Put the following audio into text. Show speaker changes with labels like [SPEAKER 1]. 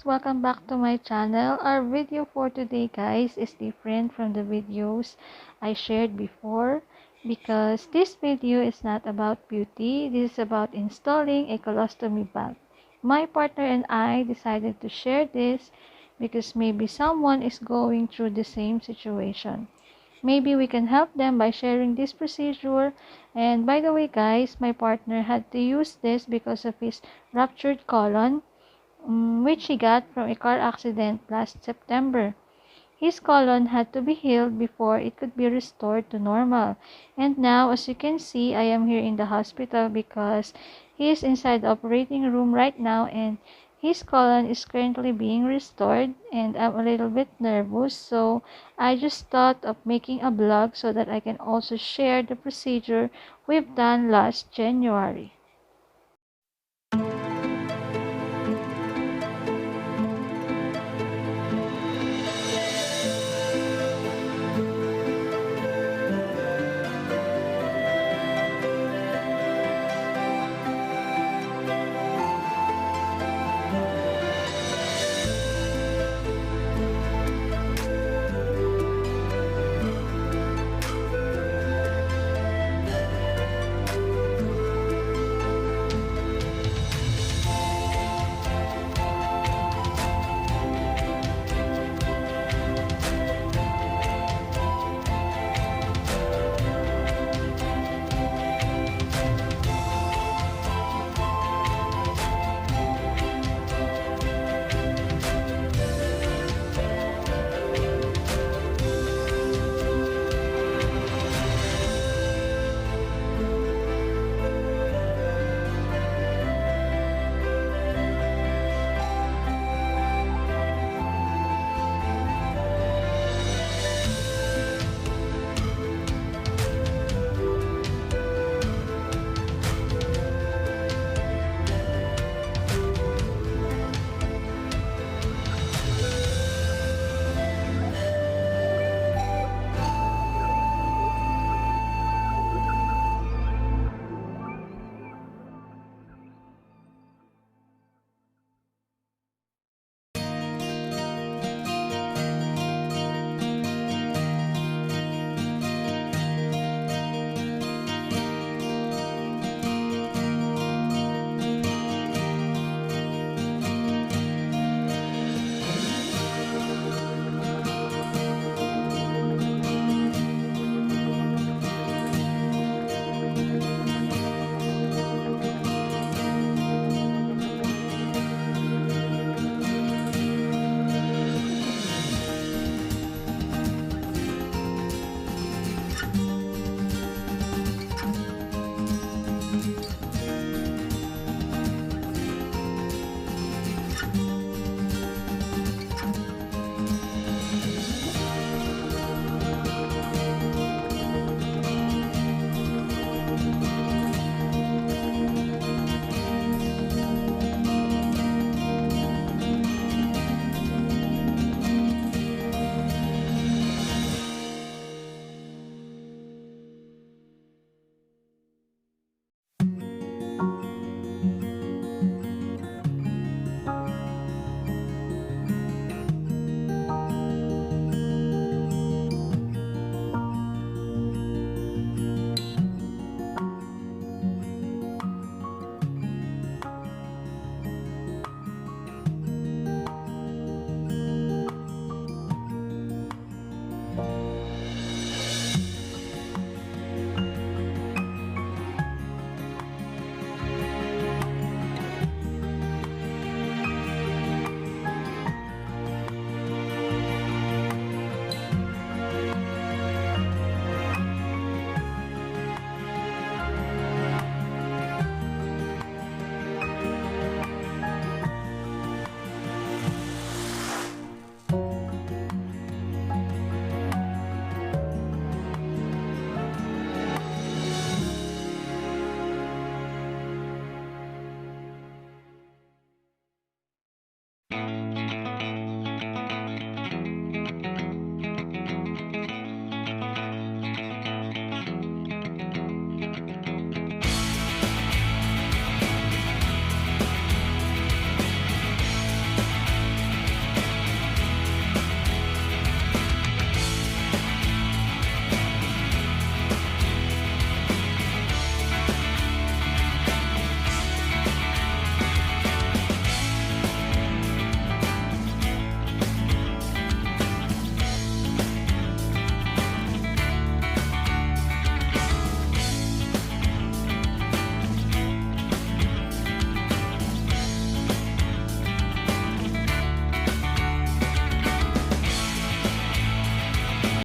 [SPEAKER 1] guys, welcome back to my channel. Our video for today guys is different from the videos I shared before because this video is not about beauty. This is about installing a colostomy bag. My partner and I decided to share this because maybe someone is going through the same situation. Maybe we can help them by sharing this procedure. And by the way guys, my partner had to use this because of his ruptured colon, which he got from a car accident last September. His colon had to be healed before it could be restored to normal. And now, as you can see, I am here in the hospital because he is inside the operating room right now and his colon is currently being restored, and I'm a little bit nervous, so I just thought of making a vlog so that I can also share the procedure we've done last January.